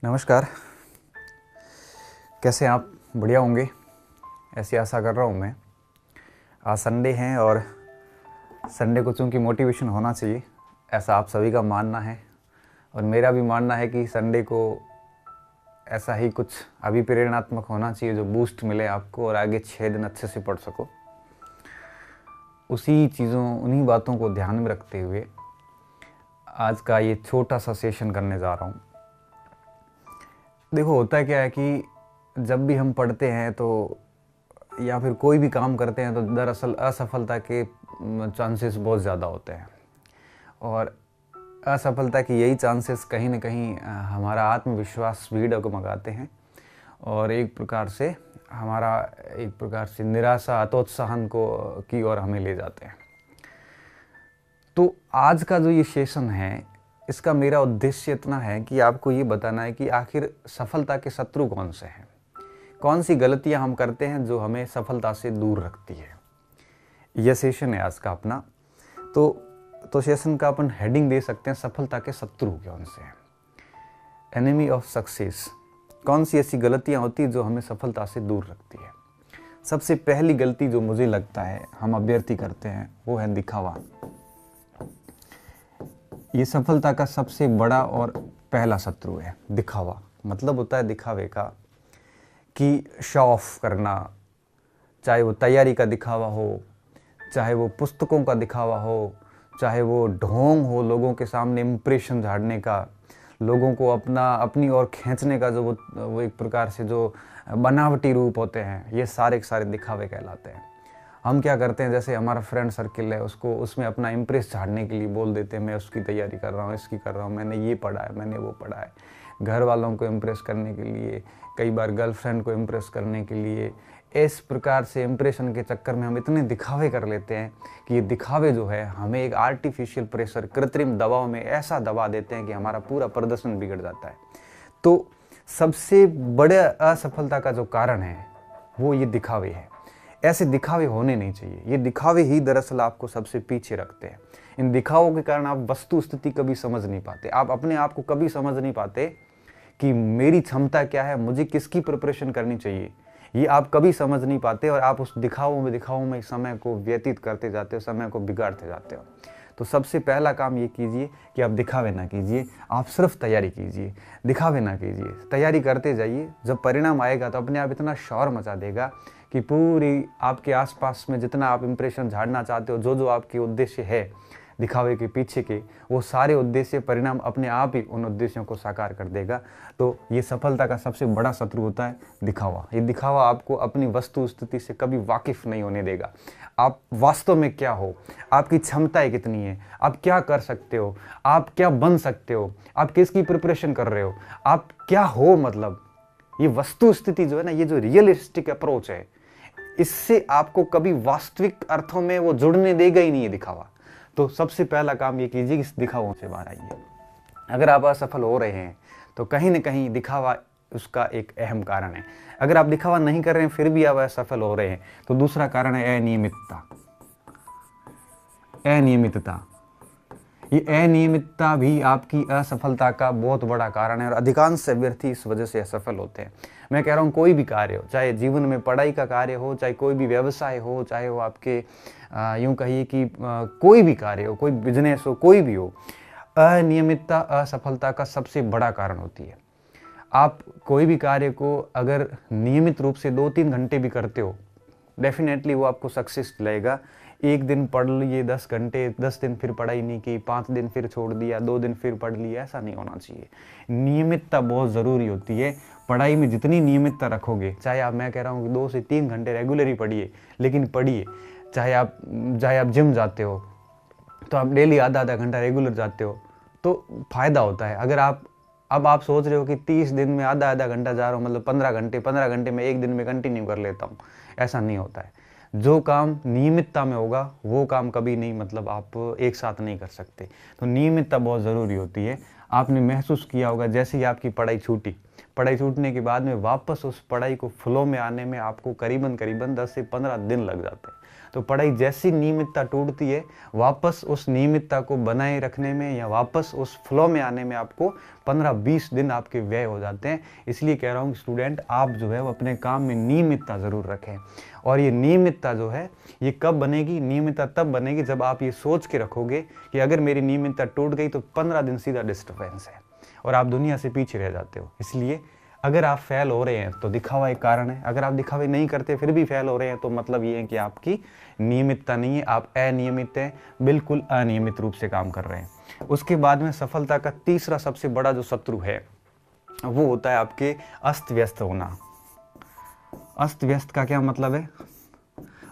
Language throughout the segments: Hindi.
नमस्कार। कैसे हैं आप? बढ़िया होंगे, ऐसी आशा कर रहा हूँ मैं। आज संडे हैं और संडे को चूँकि मोटिवेशन होना चाहिए, ऐसा आप सभी का मानना है और मेरा भी मानना है कि संडे को ऐसा ही कुछ अभिप्रेरणात्मक होना चाहिए जो बूस्ट मिले आपको और आगे 6 दिन अच्छे से पढ़ सको। उन्हीं बातों को ध्यान में रखते हुए आज का ये छोटा सा सेशन करने जा रहा हूँ। देखो, होता क्या है कि जब भी हम पढ़ते हैं तो या फिर कोई भी काम करते हैं तो दरअसल असफलता के चांसेस बहुत ज़्यादा होते हैं और असफलता की यही चांसेस कहीं ना कहीं हमारा आत्मविश्वास भी डगमगाते हैं और एक प्रकार से निराशा हतोत्साहन की ओर हमें ले जाते हैं। तो आज का जो ये सेशन है, इसका मेरा उद्देश्य इतना है कि आपको ये बताना है कि आखिर सफलता के शत्रु कौन से हैं, कौन सी गलतियां हम करते हैं जो हमें सफलता से दूर रखती है। यह सेशन है आज का अपना। तो सेशन का अपन हेडिंग दे सकते हैं, सफलता के शत्रु कौन से हैं, एनिमी ऑफ सक्सेस। कौन सी ऐसी गलतियां होती हैं जो हमें सफलता से दूर रखती है। सबसे पहली गलती जो मुझे लगता है हम अभ्यर्थी करते हैं वो है दिखावा। ये सफलता का सबसे बड़ा और पहला शत्रु है, दिखावा। मतलब होता है दिखावे का कि शो ऑफ करना, चाहे वो तैयारी का दिखावा हो, चाहे वो पुस्तकों का दिखावा हो, चाहे वो ढोंग हो, लोगों के सामने इम्प्रेशन झाड़ने का, लोगों को अपनी ओर खींचने का, जो वो एक प्रकार से जो बनावटी रूप होते हैं, ये सारे के सारे दिखावे कहलाते हैं। हम क्या करते हैं, जैसे हमारा फ्रेंड सर्किल है, उसमें अपना इम्प्रेस झाड़ने के लिए बोल देते हैं, मैं उसकी तैयारी कर रहा हूँ, इसकी कर रहा हूँ, मैंने ये पढ़ा है, मैंने वो पढ़ा है। घर वालों को इम्प्रेस करने के लिए, कई बार गर्लफ्रेंड को इम्प्रेस करने के लिए, इस प्रकार से इम्प्रेशन के चक्कर में हम इतने दिखावे कर लेते हैं कि ये दिखावे जो है हमें एक आर्टिफिशियल प्रेशर, कृत्रिम दबाव में ऐसा दबा देते हैं कि हमारा पूरा प्रदर्शन बिगड़ जाता है। तो सबसे बड़े असफलता का जो कारण है वो ये दिखावे है। ऐसे दिखावे होने नहीं चाहिए। ये दिखावे ही दरअसल आपको सबसे पीछे रखते हैं। इन दिखावों के कारण आप वस्तु स्थिति कभी समझ नहीं पाते, आप अपने आप को कभी समझ नहीं पाते कि मेरी क्षमता क्या है, मुझे किसकी प्रिपरेशन करनी चाहिए, ये आप कभी समझ नहीं पाते और आप उस दिखावों में समय को व्यतीत करते जाते हो, समय को बिगाड़ते जाते हो। तो सबसे पहला काम ये कीजिए कि आप दिखावे ना कीजिए, आप सिर्फ तैयारी कीजिए, दिखावे ना कीजिए। तैयारी करते जाइए, जब परिणाम आएगा तो अपने आप इतना शोर मचा देगा कि पूरी आपके आसपास में जितना आप इंप्रेशन झाड़ना चाहते हो, जो आपके उद्देश्य है दिखावे के पीछे के, वो सारे उद्देश्य परिणाम अपने आप ही उन उद्देश्यों को साकार कर देगा। तो ये सफलता का सबसे बड़ा शत्रु होता है दिखावा। ये दिखावा आपको अपनी वस्तु स्थिति से कभी वाकिफ नहीं होने देगा। आप वास्तव में क्या हो, आपकी क्षमताएं कितनी है, आप क्या कर सकते हो, आप क्या बन सकते हो, आप किसकी प्रिपरेशन कर रहे हो, आप क्या हो, मतलब ये वस्तु स्थिति जो है ना, ये जो रियलिस्टिक अप्रोच है, इससे आपको कभी वास्तविक अर्थों में वो जुड़ने देगा ही नहीं है दिखावा। तो सबसे पहला काम ये कीजिए कि इस दिखावों से बाहर आइए। अगर आप असफल हो रहे हैं तो कहीं ना कहीं दिखावा उसका एक अहम कारण है। अगर आप दिखावा नहीं कर रहे हैं फिर भी आप असफल हो रहे हैं तो दूसरा कारण है अनियमितता। ये अनियमितता भी आपकी असफलता का बहुत बड़ा कारण है और अधिकांश अभ्यर्थी इस वजह से असफल होते हैं। मैं कह रहा हूँ कोई भी कार्य हो, चाहे जीवन में पढ़ाई का कार्य हो, चाहे कोई भी व्यवसाय हो, चाहे वो आपके यूँ कहिए कि कोई भी कार्य हो, कोई बिजनेस हो, कोई भी हो, अनियमितता असफलता का सबसे बड़ा कारण होती है। आप कोई भी कार्य को अगर नियमित रूप से 2-3 घंटे भी करते हो, डेफिनेटली वो आपको सक्सेस दिलाएगा। एक दिन पढ़ लिए 10 घंटे, 10 दिन फिर पढ़ाई नहीं की, 5 दिन फिर छोड़ दिया, 2 दिन फिर पढ़ लिया, ऐसा नहीं होना चाहिए। नियमितता बहुत ज़रूरी होती है। पढ़ाई में जितनी नियमितता रखोगे, चाहे मैं कह रहा हूँ कि 2 से 3 घंटे रेगुलर ही पढ़िए, लेकिन पढ़िए। चाहे आप जिम जाते हो तो आप डेली आधा घंटा रेगुलर जाते हो तो फायदा होता है। अगर आप सोच रहे हो कि 30 दिन में आधा घंटा जा रहा हूँ, मतलब 15 घंटे में एक दिन में कंटिन्यू कर लेता हूँ, ऐसा नहीं होता है। जो काम नियमितता में होगा वो काम कभी नहीं, मतलब आप एक साथ नहीं कर सकते। तो नियमितता बहुत ज़रूरी होती है। आपने महसूस किया होगा जैसे ही आपकी पढ़ाई छूटने के बाद में वापस उस पढ़ाई को फ्लो में आने में आपको करीबन 10 से 15 दिन लग जाते हैं। तो पढ़ाई जैसी नियमितता टूटती है, वापस उस नियमितता को बनाए रखने में या वापस उस फ्लो में आने में आपको 15-20 दिन आपके व्यय हो जाते हैं। इसलिए कह रहा हूँ स्टूडेंट, आप जो है वो अपने काम में नियमितता ज़रूर रखें। और ये नियमितता जो है ये कब बनेगी? नियमितता तब बनेगी जब आप ये सोच के रखोगे कि अगर मेरी नियमितता टूट गई तो 15 दिन सीधा डिस्टर्बेंस है और आप दुनिया से पीछे रह जाते हो। इसलिए अगर आप फेल हो रहे हैं तो दिखावा एक कारण है, अगर आप दिखावे नहीं करते फिर भी फेल हो रहे हैं तो मतलब ये है कि आपकी नियमितता नहीं है, आप अनियमित हैं, बिल्कुल अनियमित रूप से काम कर रहे हैं। उसके बाद में सफलता का तीसरा सबसे बड़ा जो शत्रु है वो होता है आपके अस्त व्यस्त होना। अस्त व्यस्त का क्या मतलब है?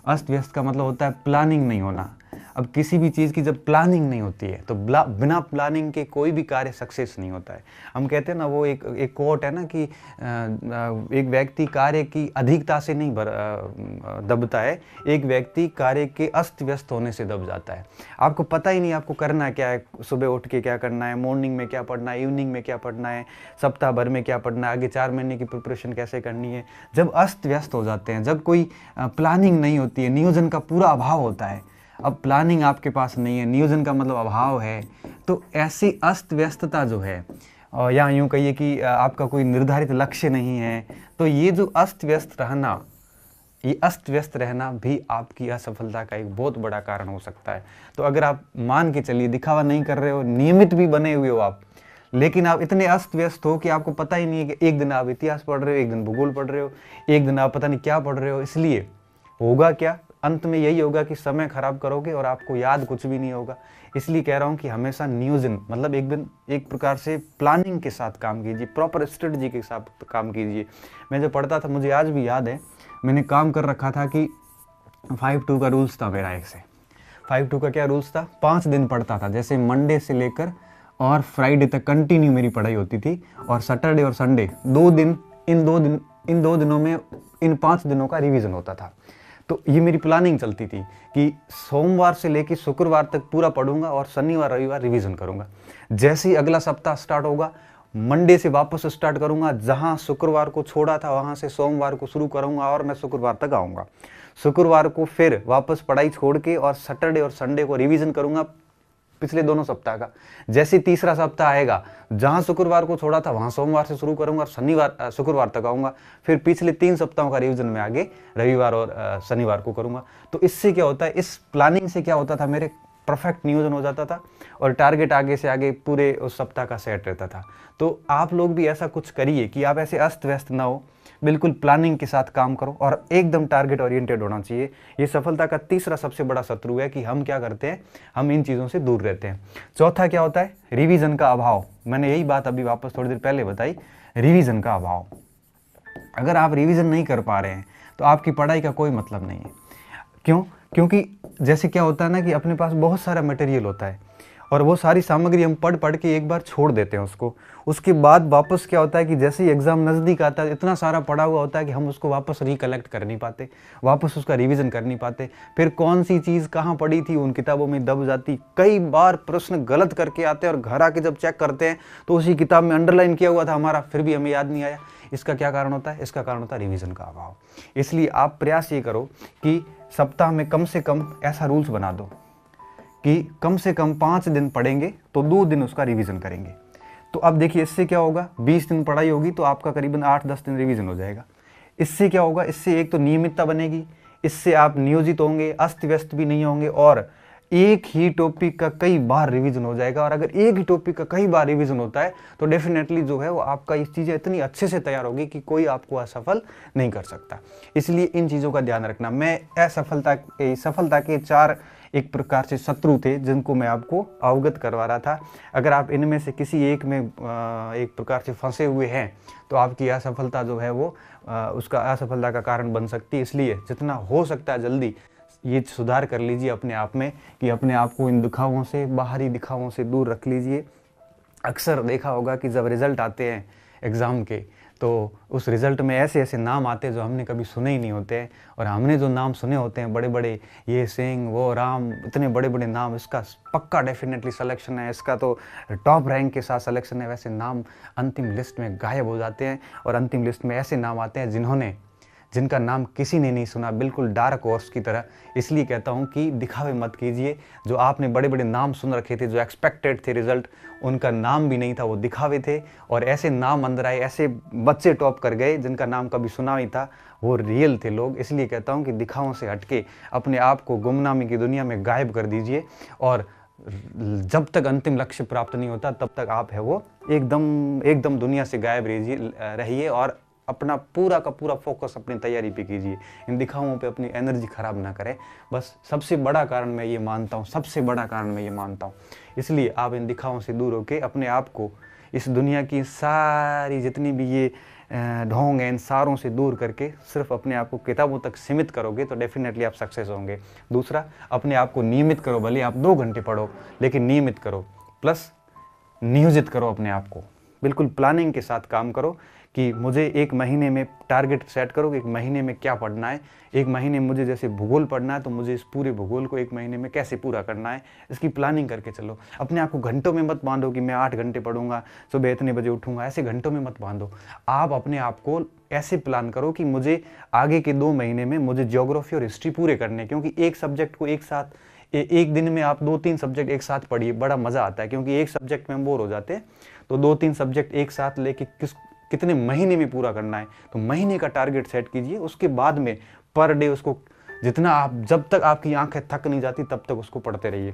अस्त व्यस्त का मतलब होता है प्लानिंग नहीं होना। अब किसी भी चीज़ की जब प्लानिंग नहीं होती है तो बिना प्लानिंग के कोई भी कार्य सक्सेस नहीं होता है। हम कहते हैं ना, वो एक कोट है ना कि एक व्यक्ति कार्य की अधिकता से नहीं दबता है, एक व्यक्ति कार्य के अस्त व्यस्त होने से दब जाता है। आपको पता ही नहीं आपको करना क्या है, सुबह उठ के क्या करना है, मॉर्निंग में क्या पढ़ना है, इवनिंग में क्या पढ़ना है, सप्ताह भर में क्या पढ़ना है, आगे 4 महीने की प्रिपरेशन कैसे करनी है। जब अस्त व्यस्त हो जाते हैं, जब कोई प्लानिंग नहीं होती है, नियोजन का पूरा अभाव होता है। अब प्लानिंग आपके पास नहीं है, नियोजन का मतलब अभाव है, तो ऐसी अस्त व्यस्तता जो है, और या यूँ कहिए कि आपका कोई निर्धारित लक्ष्य नहीं है, तो ये जो अस्त व्यस्त रहना, ये अस्त व्यस्त रहना भी आपकी असफलता का एक बहुत बड़ा कारण हो सकता है। तो अगर आप मान के चलिए दिखावा नहीं कर रहे हो, नियमित भी बने हुए हो आप, लेकिन आप इतने अस्त व्यस्त हो कि आपको पता ही नहीं है कि एक दिन आप इतिहास पढ़ रहे हो, एक दिन भूगोल पढ़ रहे हो, एक दिन आप पता नहीं क्या पढ़ रहे हो, इसलिए होगा क्या? अंत में यही होगा कि समय खराब करोगे और आपको याद कुछ भी नहीं होगा। इसलिए कह रहा हूँ कि हमेशा नियोजन मतलब एक प्रकार से प्लानिंग के साथ काम कीजिए, प्रॉपर स्ट्रेटजी के साथ काम कीजिए। मैं जब पढ़ता था, मुझे आज भी याद है, मैंने काम कर रखा था कि 5-2 का रूल्स था मेरा। एक से 5-2 का क्या रूल्स था? 5 दिन पढ़ता था, जैसे मंडे से लेकर और फ्राइडे तक कंटिन्यू मेरी पढ़ाई होती थी, और सैटरडे और संडे 2 दिन, इन दो दिनों में इन 5 दिनों का रिवीजन होता था। तो ये मेरी प्लानिंग चलती थी कि सोमवार से लेकर शुक्रवार तक पूरा पढ़ूंगा और शनिवार रविवार रिवीजन करूंगा। जैसे ही अगला सप्ताह स्टार्ट होगा, मंडे से वापस स्टार्ट करूंगा, जहां शुक्रवार को छोड़ा था वहां से सोमवार को शुरू करूंगा और मैं शुक्रवार तक आऊंगा। शुक्रवार को फिर वापस पढ़ाई छोड़ के और सैटरडे और संडे को रिवीजन करूंगा पिछले दोनों सप्ताह का। जैसे तीसरा सप्ताह आएगा, जहां शुक्रवार को छोड़ा था वहां सोमवार से शुरू करूंगा और शुक्रवार तक आऊंगा। फिर पिछले 3 सप्ताहों का रिवीजन में आगे रविवार और शनिवार को करूंगा। तो इससे क्या होता है, इस प्लानिंग से क्या होता था, मेरे परफेक्ट नियोजन हो जाता था और टारगेट आगे से आगे पूरे उस सप्ताह का सेट रहता था। तो आप लोग भी ऐसा कुछ करिए कि आप ऐसे अस्त व्यस्त ना हो, बिल्कुल प्लानिंग के साथ काम करो और एकदम टारगेट ओरिएंटेड होना चाहिए। ये सफलता का तीसरा सबसे बड़ा शत्रु है कि हम क्या करते हैं, हम इन चीज़ों से दूर रहते हैं। चौथा क्या होता है? रिवीजन का अभाव। मैंने यही बात अभी वापस थोड़ी देर पहले बताई, रिवीजन का अभाव। अगर आप रिवीजन नहीं कर पा रहे हैं तो आपकी पढ़ाई का कोई मतलब नहीं है। क्यों? क्योंकि जैसे क्या होता है ना कि अपने पास बहुत सारा मटेरियल होता है और वो सारी सामग्री हम पढ़ के एक बार छोड़ देते हैं उसको। उसके बाद वापस क्या होता है कि जैसे ही एग्ज़ाम नज़दीक आता है, इतना सारा पढ़ा हुआ होता है कि हम उसको वापस रिकलेक्ट कर नहीं पाते, वापस उसका रिवीजन कर नहीं पाते। फिर कौन सी चीज़ कहाँ पढ़ी थी उन किताबों में दब जाती। कई बार प्रश्न गलत करके आते हैं और घर आके जब चेक करते हैं तो उसी किताब में अंडरलाइन किया हुआ था हमारा, फिर भी हमें याद नहीं आया। इसका क्या कारण होता है? इसका कारण होता है रिवीजन का अभाव। इसलिए आप प्रयास ये करो कि सप्ताह में कम से कम ऐसा रूल्स बना दो कि कम से कम 5 दिन पढ़ेंगे तो 2 दिन उसका रिवीजन करेंगे। तो अब देखिए इससे क्या होगा, 20 दिन पढ़ाई होगी तो आपका करीबन 8-10 दिन रिवीजन हो जाएगा। इससे क्या होगा, इससे एक तो नियमितता बनेगी, इससे आप नियोजित होंगे, अस्त व्यस्त भी नहीं होंगे और एक ही टॉपिक का कई बार रिवीजन हो जाएगा। और अगर एक ही टॉपिक का कई बार रिवीजन होता है तो डेफिनेटली जो है वो आपका इस चीज़ें इतनी अच्छे से तैयार होगी कि कोई आपको असफल नहीं कर सकता। इसलिए इन चीज़ों का ध्यान रखना। मैं सफलता के 4 एक प्रकार से शत्रु थे जिनको मैं आपको अवगत करवा रहा था। अगर आप इनमें से किसी एक में एक प्रकार से फंसे हुए हैं तो आपकी असफलता जो है वो उसका असफलता का कारण बन सकती है। इसलिए जितना हो सकता है जल्दी ये सुधार कर लीजिए अपने आप में कि अपने आप को इन दिखावों से, बाहरी दिखावों से दूर रख लीजिए। अक्सर देखा होगा कि जब रिज़ल्ट आते हैं एग्ज़ाम के तो उस रिज़ल्ट में ऐसे ऐसे नाम आते हैं जो हमने कभी सुने ही नहीं होते हैं, और हमने जो नाम सुने होते हैं बड़े बड़े, ये सिंह वो राम, इतने बड़े बड़े नाम, इसका पक्का डेफिनेटली सिलेक्शन है, इसका तो टॉप रैंक के साथ सिलेक्शन है, वैसे नाम अंतिम लिस्ट में गायब हो जाते हैं और अंतिम लिस्ट में ऐसे नाम आते हैं जिनका नाम किसी ने नहीं सुना, बिल्कुल डार्क हॉर्स की तरह। इसलिए कहता हूँ कि दिखावे मत कीजिए। जो आपने बड़े बड़े नाम सुन रखे थे, जो एक्सपेक्टेड थे रिजल्ट, उनका नाम भी नहीं था, वो दिखावे थे। और ऐसे नाम अंदर आए, ऐसे बच्चे टॉप कर गए जिनका नाम कभी सुना नहीं था, वो रियल थे लोग। इसलिए कहता हूँ कि दिखावों से हटके अपने आप को गुमनामी की दुनिया में गायब कर दीजिए। और जब तक अंतिम लक्ष्य प्राप्त नहीं होता तब तक आप है वो एकदम दुनिया से गायब रहिए और अपना पूरा का पूरा फोकस अपनी तैयारी पे कीजिए। इन दिखावों पे अपनी एनर्जी खराब ना करें। बस सबसे बड़ा कारण मैं ये मानता हूँ, इसलिए आप इन दिखावों से दूर होकर अपने आप को इस दुनिया की सारी जितनी भी ये ढोंग हैं, इन सारों से दूर करके सिर्फ अपने आप को किताबों तक सीमित करोगे तो डेफिनेटली आप सक्सेस होंगे। दूसरा, अपने आप को नियमित करो। भले आप 2 घंटे पढ़ो, लेकिन नियमित करो। प्लस नियोजित करो अपने आप को, बिल्कुल प्लानिंग के साथ काम करो कि मुझे 1 महीने में टारगेट सेट करो कि 1 महीने में क्या पढ़ना है। 1 महीने में मुझे जैसे भूगोल पढ़ना है तो मुझे इस पूरे भूगोल को 1 महीने में कैसे पूरा करना है, इसकी प्लानिंग करके चलो। अपने आप को घंटों में मत बांधो कि मैं 8 घंटे पढ़ूंगा, सुबह इतने बजे उठूंगा, ऐसे घंटों में मत बांधो। आप अपने आप को ऐसे प्लान करो कि मुझे आगे के 2 महीने में मुझे ज्योग्राफी और हिस्ट्री पूरे करने, क्योंकि एक सब्जेक्ट को एक साथ एक दिन में आप 2-3 सब्जेक्ट एक साथ पढ़िए, बड़ा मजा आता है। क्योंकि एक सब्जेक्ट में हम बोर हो जाते हैं, तो 2-3 सब्जेक्ट एक साथ लेके कितने महीने में पूरा करना है, तो महीने का टारगेट सेट कीजिए। उसके बाद में पर डे उसको जितना आप, जब तक आपकी आंखें थक नहीं जाती तब तक उसको पढ़ते रहिए।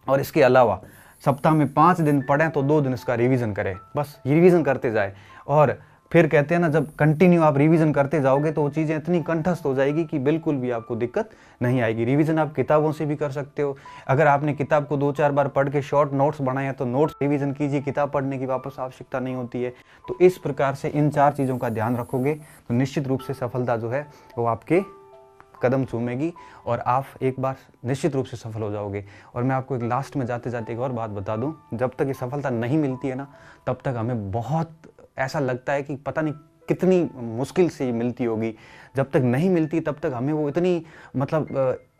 और इसके अलावा सप्ताह में 5 दिन पढ़ें तो 2 दिन इसका रिवीजन करें। बस रिवीजन करते जाए। और फिर कहते हैं ना, जब कंटिन्यू आप रिवीजन करते जाओगे तो वो चीज़ें इतनी कंठस्थ हो जाएगी कि बिल्कुल भी आपको दिक्कत नहीं आएगी। रिवीजन आप किताबों से भी कर सकते हो। अगर आपने किताब को 2-4 बार पढ़ के शॉर्ट नोट्स बनाए हैं तो नोट्स रिवीजन कीजिए, किताब पढ़ने की वापस आवश्यकता नहीं होती है। तो इस प्रकार से इन 4 चीज़ों का ध्यान रखोगे तो निश्चित रूप से सफलता जो है वो आपके कदम चूमेगी और आप एक बार निश्चित रूप से सफल हो जाओगे। और मैं आपको एक लास्ट में जाते जाते एक और बात बता दूं, जब तक ये सफलता नहीं मिलती है ना, तब तक हमें बहुत ऐसा लगता है कि पता नहीं कितनी मुश्किल से मिलती होगी। जब तक नहीं मिलती तब तक हमें वो इतनी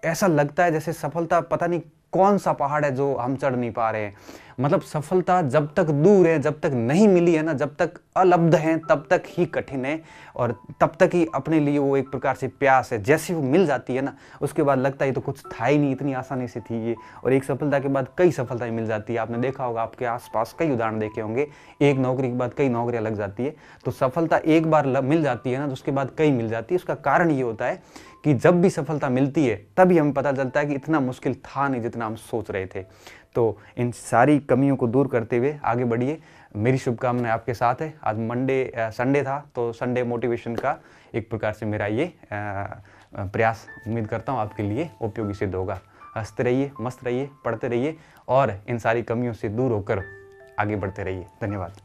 ऐसा लगता है जैसे सफलता पता नहीं कौन सा पहाड़ है जो हम चढ़ नहीं पा रहे हैं। मतलब सफलता जब तक दूर है, जब तक नहीं मिली है ना, जब तक अलब्ध है तब तक ही कठिन है और तब तक ही अपने लिए वो एक प्रकार से प्यास है। जैसे वो मिल जाती है ना, उसके बाद लगता है तो कुछ था ही नहीं, इतनी आसानी से थी ये। और एक सफलता के बाद कई सफलताएं मिल जाती है। आपने देखा होगा, आपके आसपास कई उदाहरण देखे होंगे, एक नौकरी के बाद कई नौकरियां लग जाती है। तो सफलता एक बार मिल जाती है ना, तो उसके बाद कई मिल जाती है। उसका कारण ये होता है कि जब भी सफलता मिलती है तभी हमें पता चलता है कि इतना मुश्किल था नहीं जितना हम सोच रहे थे। तो इन सारी कमियों को दूर करते हुए आगे बढ़िए। मेरी शुभकामनाएं आपके साथ है। आज संडे था तो संडे मोटिवेशन का एक प्रकार से मेरा ये प्रयास उम्मीद करता हूँ आपके लिए उपयोगी सिद्ध होगा। हंसते रहिए, मस्त रहिए, पढ़ते रहिए और इन सारी कमियों से दूर होकर आगे बढ़ते रहिए। धन्यवाद।